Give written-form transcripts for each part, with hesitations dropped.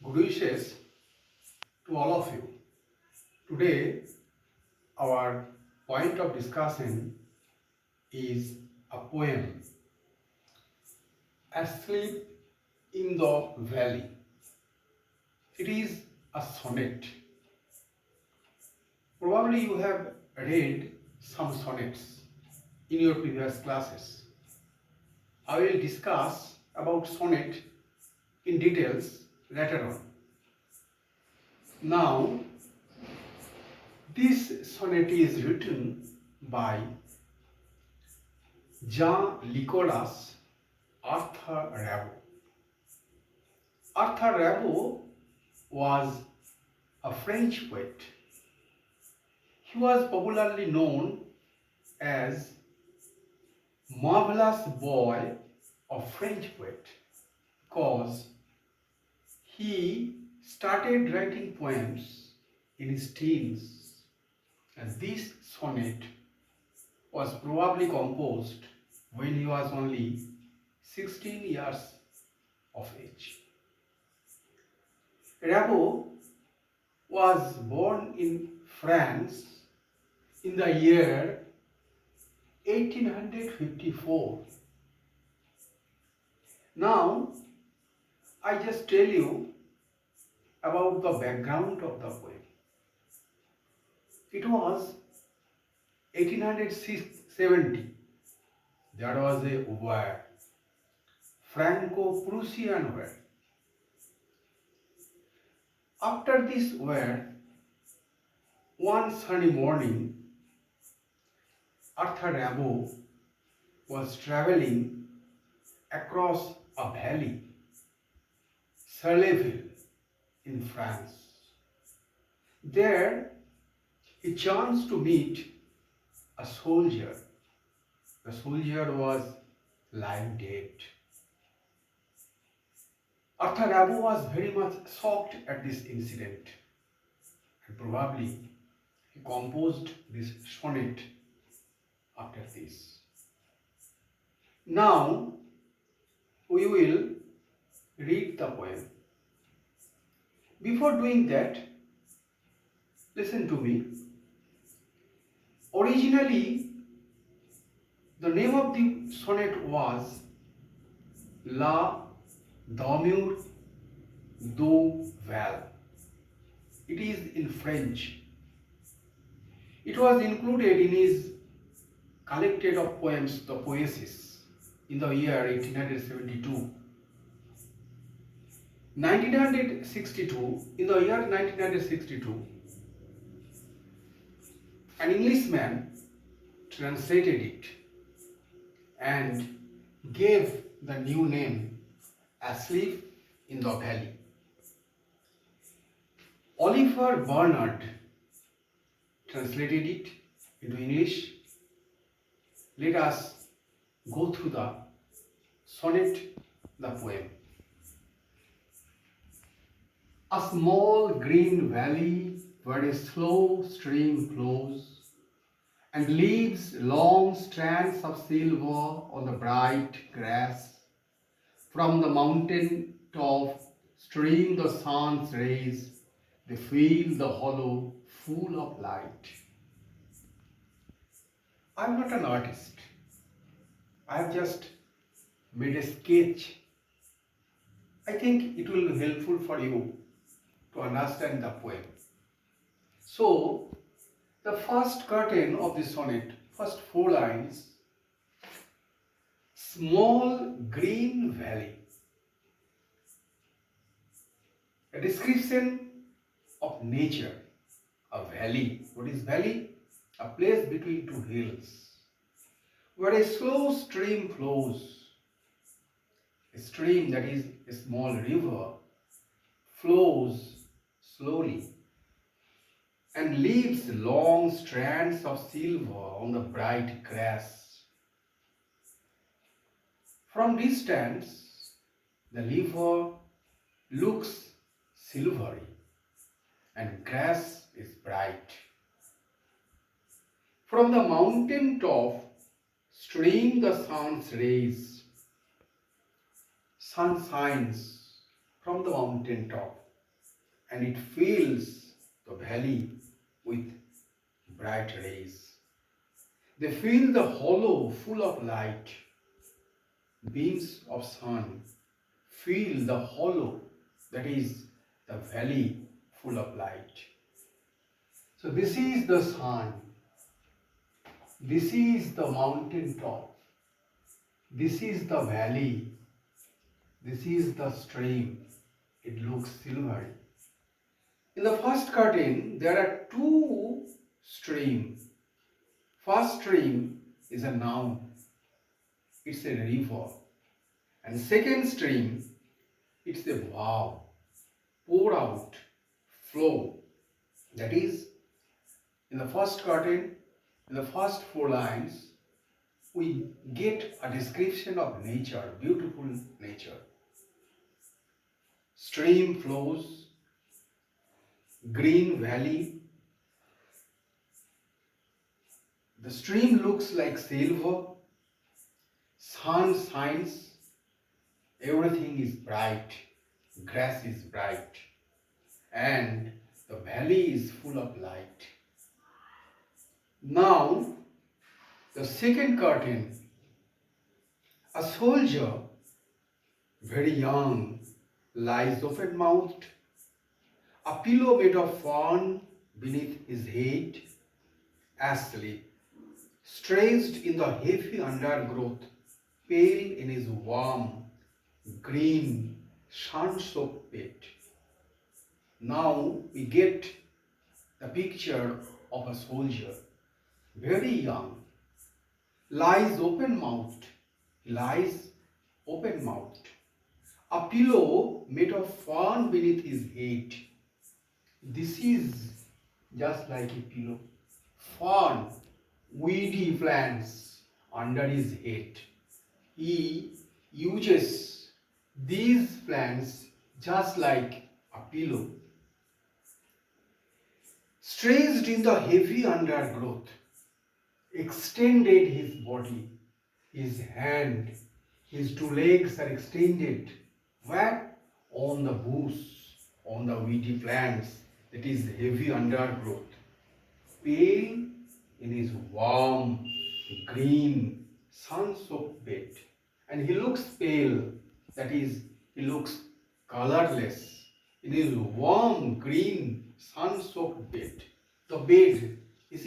Good wishes to all of you. Today, our point of discussion is a poem, Asleep in the Valley. It is a sonnet. Probably you have read some sonnets in your previous classes. I will discuss about sonnet in details later on. Now, this sonnet is written by Jean-Nicolas Arthur Rimbaud. Arthur Rimbaud was a French poet. He was popularly known as marvelous boy of French poet because he started writing poems in his teens, and this sonnet was probably composed when he was only 16 years of age. Rimbaud was born in France in the year 1854. Now, I just tell you about the background of the poem. It was 1870. There was a war, Franco-Prussian war. After this war, one sunny morning, Arthur Rimbaud was traveling across a valley, Sarleville in France. There, he chanced to meet a soldier. The soldier was lying dead. Arthur Rimbaud was very much shocked at this incident, and probably he composed this sonnet after this. Now we will read the poem. Before doing that, listen to me. Originally, the name of the sonnet was La Demeure du Val. It is in French. It was included in his collected of poems, the Poesis, in the year 1872. 1962, in the year 1962, an Englishman translated it and gave the new name Asleep in the Valley. Oliver Bernard translated it into English. Let us go through the sonnet, the poem. A small green valley where a slow stream flows and leaves long strands of silver on the bright grass. From the mountain top stream the sun's rays, they fill the hollow full of light. I am not an artist. I have just made a sketch. I think it will be helpful for you to understand the poem. So, the first curtain of the sonnet, first four lines, small green valley. A description of nature, a valley. What is valley? A place between two hills, where a slow stream flows. A stream, that is a small river, flows slowly and leaves long strands of silver on the bright grass. From distance, the river looks silvery and grass is bright. From the mountain top stream the sun's rays. Sun shines from the mountain top. and it fills the valley with bright rays. They fill the hollow full of light. Beams of sun fill the hollow, that is the valley full of light. So this is the sun, this is the mountain top, this is the valley, this is the stream. It looks silvery. In the first curtain, there are two streams. First stream is a noun, it's a river. And second stream, it's a verb, pour out, flow. That is, in the first curtain, in the first four lines, we get a description of nature, beautiful nature. Stream flows, green valley. The stream looks like silver, sun shines, everything is bright, grass is bright, and the valley is full of light. Now, the second curtain, a soldier, very young, lies open-mouthed, a pillow made of fern beneath his head, asleep, stretched in the heavy undergrowth, pale in his warm, green, sun-soaked bed. Now we get the picture of a soldier, very young, lies open-mouthed. He lies open-mouthed. A pillow made of fern beneath his head. This is just like a pillow. Fern, weedy plants under his head. He uses these plants just like a pillow. Stretched in the heavy undergrowth, extended his body, his hand, his two legs are extended. Where? On the bush, on the weedy plants, that is heavy undergrowth. Pale in his warm, green, sun-soaked bed. And he looks pale, that is, he looks colorless in his warm, green, sun-soaked bed. The bed, it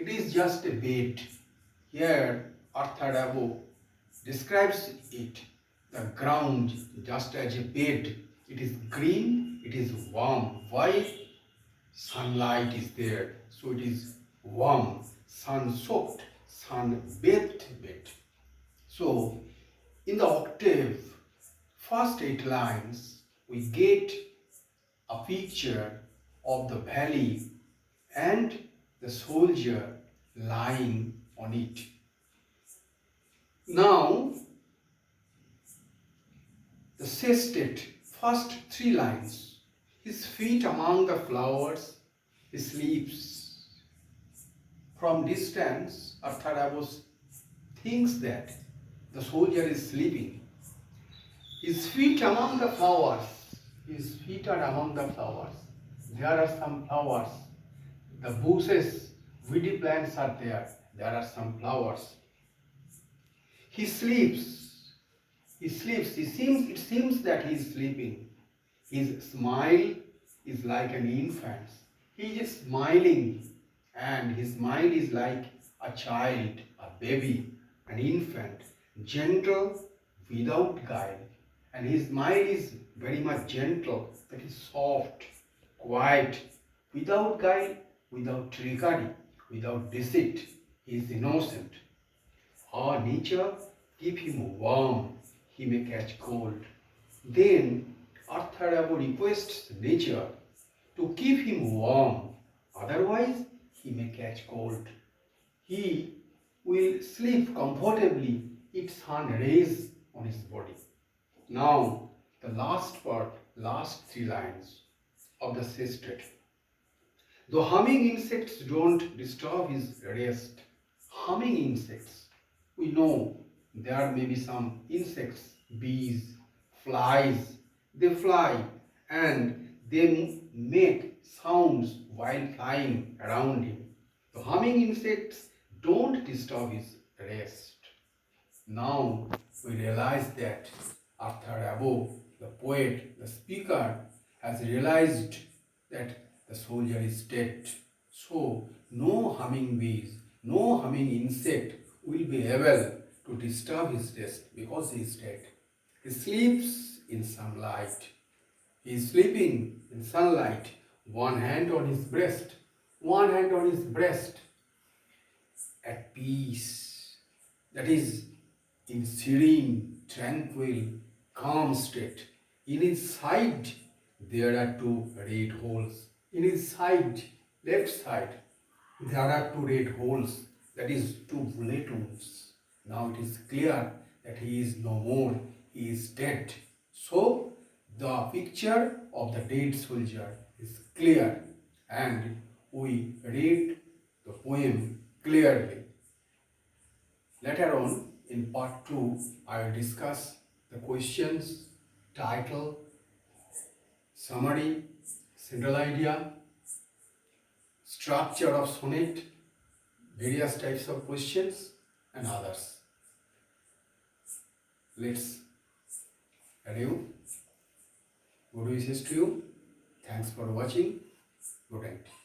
is just a bed. Here, Arthur Rimbaud describes it, the ground just as a bed. It is green, it is warm. Why? Sunlight is there, so it is warm, sun-soaked, sun-bathed bed. So, in the octave, first 8 lines, we get a picture of the valley and the soldier lying on it. Now, the sestet, first 3 lines, his feet among the flowers, he sleeps. From distance, Arthur thinks that the soldier is sleeping. His feet among the flowers, his feet are among the flowers. There are some flowers. The bushes, weedy plants are there. There are some flowers. He sleeps. He sleeps. It seems that he is sleeping. His smile is like an infant's. He is smiling, and his smile is like a child, a baby, an infant, gentle, without guile. And his smile is very much gentle, that is soft, quiet, without guile, without trickery, without deceit. He is innocent. Ah, nature, keep him warm, he may catch cold. Then Arthur requests nature to keep him warm, otherwise he may catch cold. He will sleep comfortably, eat sun rays on his body. Now, the last part, last 3 lines of the sestet. Though humming insects don't disturb his rest, humming insects, we know there may be some insects, bees, flies, they fly and they make sounds while flying around him. The humming insects don't disturb his rest. Now we realize that Arthur Rimbaud, the poet, the speaker, has realized that the soldier is dead. So no humming bees, no humming insect will be able to disturb his rest because he is dead. He sleeps in sunlight. He is sleeping in sunlight, one hand on his breast, one hand on his breast, at peace. That is, in serene, tranquil, calm state. In his side, there are two red holes. In his side, left side, there are two red holes. That is, two bullet wounds. Now it is clear that he is no more. He is dead. So, the picture of the dead soldier is clear, and we read the poem clearly. Later on, in part 2, I will discuss the questions, title, summary, central idea, structure of sonnet, various types of questions, and others. Let's review. Good wishes to you. Thanks for watching. Good night.